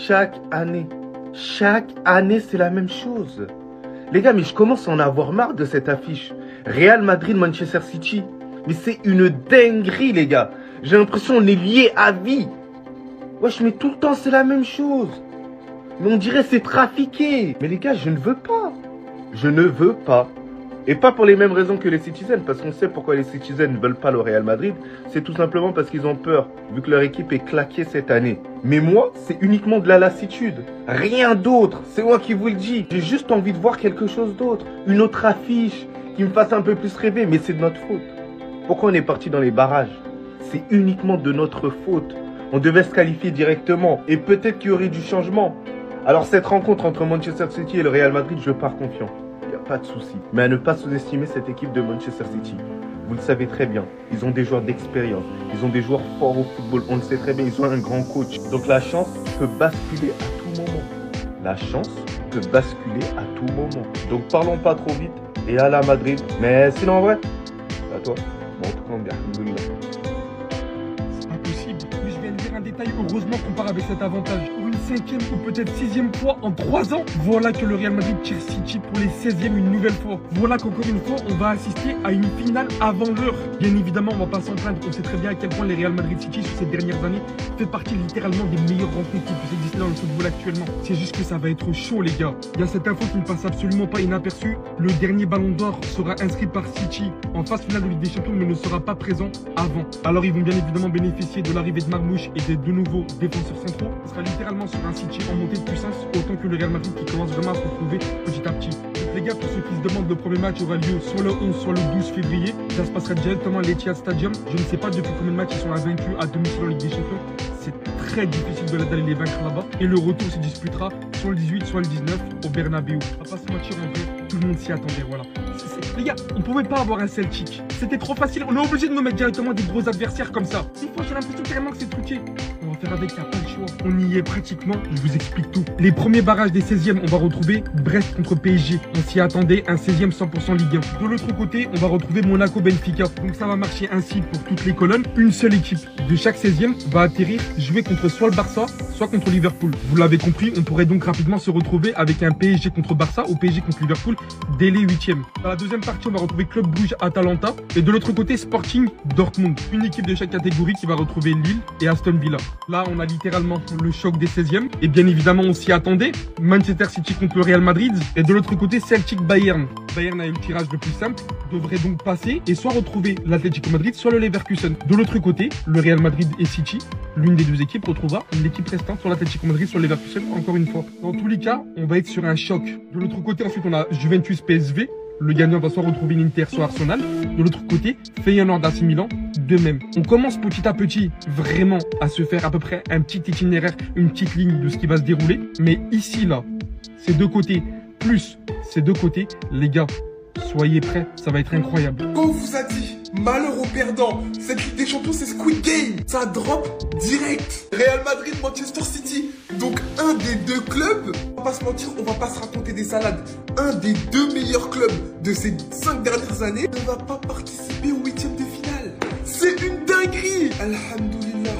chaque année, c'est la même chose. Les gars, mais je commence à en avoir marre de cette affiche. Real Madrid, Manchester City. Mais c'est une dinguerie, les gars. J'ai l'impression qu'on est liés à vie. Wesh, mais tout le temps, c'est la même chose. Mais on dirait c'est trafiqué. Mais les gars, je ne veux pas. Je ne veux pas. Et pas pour les mêmes raisons que les Citizens, parce qu'on sait pourquoi les Citizens ne veulent pas le Real Madrid. C'est tout simplement parce qu'ils ont peur, vu que leur équipe est claquée cette année. Mais moi, c'est uniquement de la lassitude. Rien d'autre. C'est moi qui vous le dis. J'ai juste envie de voir quelque chose d'autre. Une autre affiche qui me fasse un peu plus rêver. Mais c'est de notre faute. Pourquoi on est parti dans les barrages? C'est uniquement de notre faute. On devait se qualifier directement. Et peut-être qu'il y aurait du changement. Alors cette rencontre entre Manchester City et le Real Madrid, je pars confiant. Il n'y a pas de souci. Mais à ne pas sous-estimer cette équipe de Manchester City. Vous le savez très bien. Ils ont des joueurs d'expérience. Ils ont des joueurs forts au football. On le sait très bien. Ils ont un grand coach. Donc la chance peut basculer à tout moment. La chance peut basculer à tout moment. Donc parlons pas trop vite. Et à la Madrid. Mais sinon en vrai, à toi. Bon, en tout cas, on dit c'est pas possible. Mais je viens de dire un détail. Heureusement qu'on part avec cet avantage. Pour une 5e ou peut-être 6e fois en 3 ans. Voilà que le Real Madrid tire City pour les 16e une nouvelle fois. Voilà qu'encore une fois, on va assister à une finale avant l'heure. Bien évidemment, on va pas s'en plaindre. On sait très bien à quel point les Real Madrid City, sur ces dernières années, fait partie littéralement des meilleures rencontres qui puissent exister dans le football actuellement. C'est juste que ça va être chaud, les gars. Il y a cette info qui ne passe absolument pas inaperçue. Le dernier ballon d'or sera inscrit par City en phase finale de Ligue des Champions, mais ne sera pas présent avant. Alors, ils vont bien évidemment bénéficier de l'arrivée de Marmouche et des deux nouveaux défenseurs centraux. Ce sera littéralement sur un City en montée de puissance, autant que le Real Madrid qui commence vraiment à se retrouver petit à petit. Donc les gars, pour ceux qui se demandent, le premier match aura lieu soit le 11, soit le 12 février. Ça se passera directement à l'Etihad Stadium. Je ne sais pas depuis combien de matchs ils sont invaincus à domicile en Ligue des Champions. C'est très difficile d'aller les vaincre là-bas. Et le retour se disputera soit le 18, soit le 19 au Bernabeu. On va pas se mentir en vrai, tout le monde s'y attendait, voilà. Les gars, on pouvait pas avoir un Celtic. C'était trop facile. On est obligé de nous mettre directement des gros adversaires comme ça. Des fois, j'ai l'impression carrément que c'est truqué. On va faire avec, il n'y a pas le choix. On y est pratiquement. Je vous explique tout. Les premiers barrages des 16e, on va retrouver Brest contre PSG. On s'y attendait, un 16e 100% Ligue 1. De l'autre côté, on va retrouver Monaco-Benfica. Donc ça va marcher ainsi pour toutes les colonnes. Une seule équipe de chaque 16e va atterrir, jouer contre soit le Barça, soit contre Liverpool. Vous l'avez compris, on pourrait donc rapidement se retrouver avec un PSG contre Barça ou PSG contre Liverpool dès les 8e. Dans la deuxième partie, on va retrouver Club Brugge Atalanta. Et de l'autre côté, Sporting Dortmund. Une équipe de chaque catégorie qui va retrouver Lille et Aston Villa. Là, on a littéralement le choc des 16e. Et bien évidemment, on s'y attendait. Manchester City contre le Real Madrid. Et de l'autre côté, Celtic Bayern. Bayern a eu le tirage le plus simple, devrait donc passer et soit retrouver l'Atlético Madrid, soit le Leverkusen. De l'autre côté, le Real Madrid et City, l'une des deux équipes retrouvera l'équipe restante sur l'Atlético Madrid, sur le Leverkusen, encore une fois. Dans tous les cas, on va être sur un choc. De l'autre côté, ensuite, on a Juventus PSV. Le gagnant va soit retrouver l'Inter, soit Arsenal. De l'autre côté, Feyenoord AC Milan, de même. On commence petit à petit vraiment à se faire à peu près un petit itinéraire, une petite ligne de ce qui va se dérouler. Mais ici, là, ces deux côtés, plus ces deux côtés, les gars, soyez prêts, ça va être incroyable. Comme on vous a dit, malheur aux perdants, cette Ligue des Champions c'est Squid Game, ça drop direct. Real Madrid, Manchester City, donc un des deux clubs, on va pas se mentir, on va pas se raconter des salades, un des deux meilleurs clubs de ces 5 dernières années ne va pas participer au 8e de finale. C'est une dinguerie. Alhamdoulilah,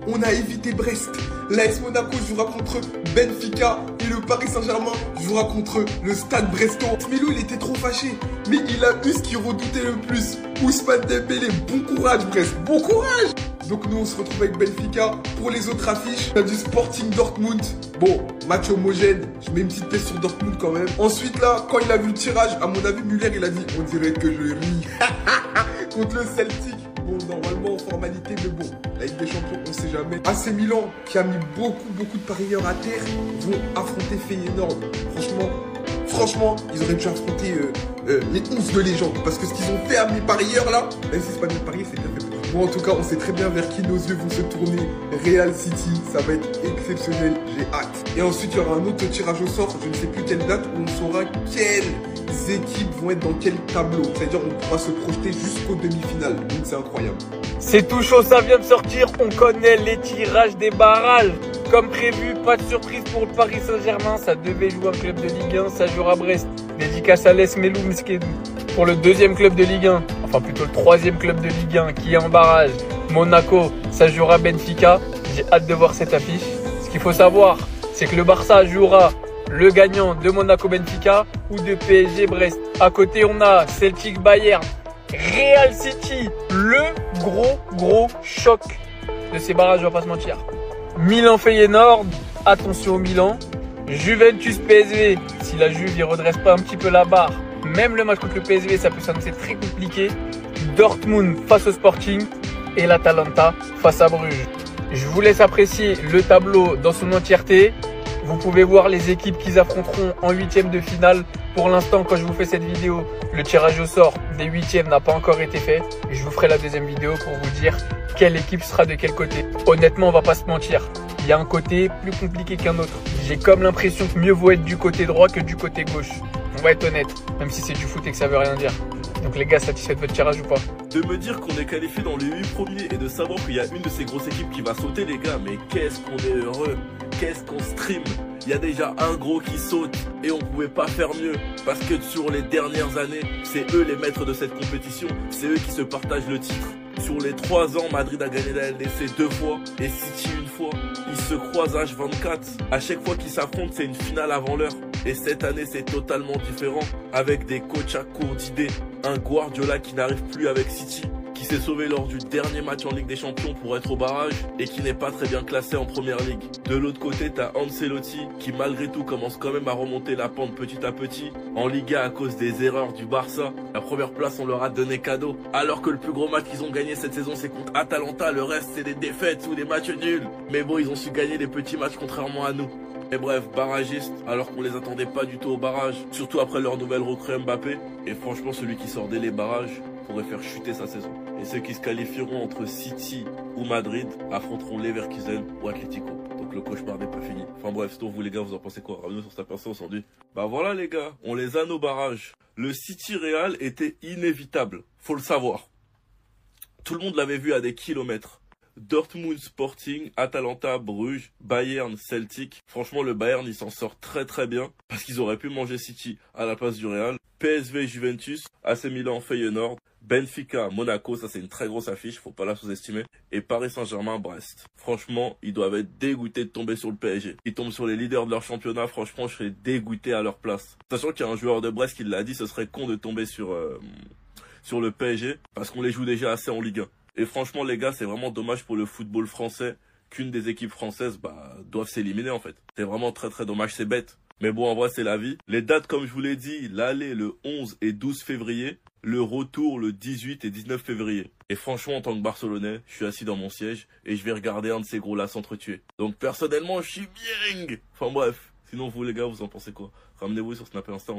on a évité Brest. L'AS Monaco jouera contre Benfica et le Paris Saint-Germain jouera contre le Stade Brestois. Milou, il était trop fâché, mais il a eu ce qu'il redoutait le plus. Ousmane Dembélé, bon courage Brest, bon courage. Donc nous on se retrouve avec Benfica. Pour les autres affiches, on a du Sporting Dortmund. Bon, match homogène, je mets une petite pièce sur Dortmund quand même. Ensuite là, quand il a vu le tirage, à mon avis Müller il a dit, on dirait que je ris. Contre le Celtic. Bon, normalement en formalité, mais bon, la Ligue des Champions, on sait jamais. AC Milan, qui a mis beaucoup de parieurs à terre, vont affronter Feyenoord. Franchement, ils auraient dû affronter les 11 de légende. Parce que ce qu'ils ont fait à mes parieurs là, même si c'est pas des paris, c'est bien fait. Bon, en tout cas, on sait très bien vers qui nos yeux vont se tourner. Real City, ça va être exceptionnel, j'ai hâte. Et ensuite, il y aura un autre tirage au sort, je ne sais plus quelle date, où on saura quelles équipes vont être dans quel tableau. C'est-à-dire, on pourra se projeter jusqu'aux demi-finales. Donc, c'est incroyable. C'est tout chaud, ça vient de sortir. On connaît les tirages des barrages. Comme prévu, pas de surprise pour le Paris Saint-Germain. Ça devait jouer un club de Ligue 1, ça jouera à Brest. Dédicace à Les Melou Mskedou. Pour le deuxième club de Ligue 1, enfin plutôt le troisième club de Ligue 1 qui est en barrage, Monaco, ça jouera Benfica. J'ai hâte de voir cette affiche. Ce qu'il faut savoir, c'est que le Barça jouera le gagnant de Monaco-Benfica ou de PSG-Brest. À côté, on a Celtic-Bayern, Real City, le gros choc de ces barrages, on va pas se mentir. Milan-Feyenoord, attention au Milan. Juventus-PSV, si la Juve ne redresse pas un petit peu la barre, même le match contre le PSV, ça peut s'annoncer très compliqué. Dortmund face au Sporting et l'Atalanta face à Bruges. Je vous laisse apprécier le tableau dans son entièreté. Vous pouvez voir les équipes qu'ils affronteront en huitième de finale. Pour l'instant, quand je vous fais cette vidéo, le tirage au sort des huitièmes n'a pas encore été fait. Je vous ferai la deuxième vidéo pour vous dire quelle équipe sera de quel côté. Honnêtement, on va pas se mentir. Il y a un côté plus compliqué qu'un autre. J'ai comme l'impression que mieux vaut être du côté droit que du côté gauche. On va être honnête, même si c'est du foot et que ça veut rien dire. Donc les gars, satisfait de votre tirage ou pas? De me dire qu'on est qualifié dans les 8 premiers et de savoir qu'il y a une de ces grosses équipes qui va sauter, les gars, mais qu'est-ce qu'on est heureux, qu'est-ce qu'on stream. Il y a déjà un gros qui saute et on pouvait pas faire mieux parce que sur les dernières années, c'est eux les maîtres de cette compétition, c'est eux qui se partagent le titre. Sur les 3 ans, Madrid a gagné la LDC 2 fois et City une fois. Ils se croisent H24. À chaque fois qu'ils s'affrontent, c'est une finale avant l'heure. Et cette année, c'est totalement différent. Avec des coachs à court d'idées. Un Guardiola qui n'arrive plus avec City, qui s'est sauvé lors du dernier match en Ligue des Champions pour être au barrage et qui n'est pas très bien classé en Première Ligue. De l'autre côté, t'as Ancelotti qui malgré tout commence quand même à remonter la pente petit à petit. En Liga à cause des erreurs du Barça, la première place on leur a donné cadeau. Alors que le plus gros match qu'ils ont gagné cette saison c'est contre Atalanta, le reste c'est des défaites ou des matchs nuls. Mais bon, ils ont su gagner des petits matchs contrairement à nous. Et bref, barragistes, alors qu'on les attendait pas du tout au barrage. Surtout après leur nouvelle recrue Mbappé. Et franchement, celui qui sort dès les barrages pourrait faire chuter sa saison. Et ceux qui se qualifieront entre City ou Madrid affronteront Leverkusen ou Atlético. Donc le cauchemar n'est pas fini. Enfin bref, sinon vous les gars, vous en pensez quoi? Ramenez sur sa personne, on s'en dit. Bah voilà les gars, on les a nos barrages. Le City Real était inévitable, faut le savoir. Tout le monde l'avait vu à des kilomètres. Dortmund Sporting, Atalanta, Bruges, Bayern, Celtic. Franchement, le Bayern, il s'en sort très bien parce qu'ils auraient pu manger City à la place du Real. PSV, Juventus, AC Milan, Feyenoord, Benfica, Monaco, ça c'est une très grosse affiche, faut pas la sous-estimer. Et Paris Saint-Germain, Brest. Franchement, ils doivent être dégoûtés de tomber sur le PSG. Ils tombent sur les leaders de leur championnat, franchement, je serais dégoûté à leur place. Sachant qu'il y a un joueur de Brest qui l'a dit, ce serait con de tomber sur le PSG parce qu'on les joue déjà assez en Ligue 1. Et franchement les gars, c'est vraiment dommage pour le football français qu'une des équipes françaises doivent s'éliminer en fait. C'est vraiment très dommage, c'est bête. Mais bon, en vrai c'est la vie. Les dates comme je vous l'ai dit, l'aller le 11 et 12 février, le retour le 18 et 19 février. Et franchement en tant que Barcelonais, je suis assis dans mon siège et je vais regarder un de ces gros là s'entretuer. Donc personnellement je suis bien. Enfin bref, sinon vous les gars, vous en pensez quoi? Ramenez-vous sur Snap et Insta.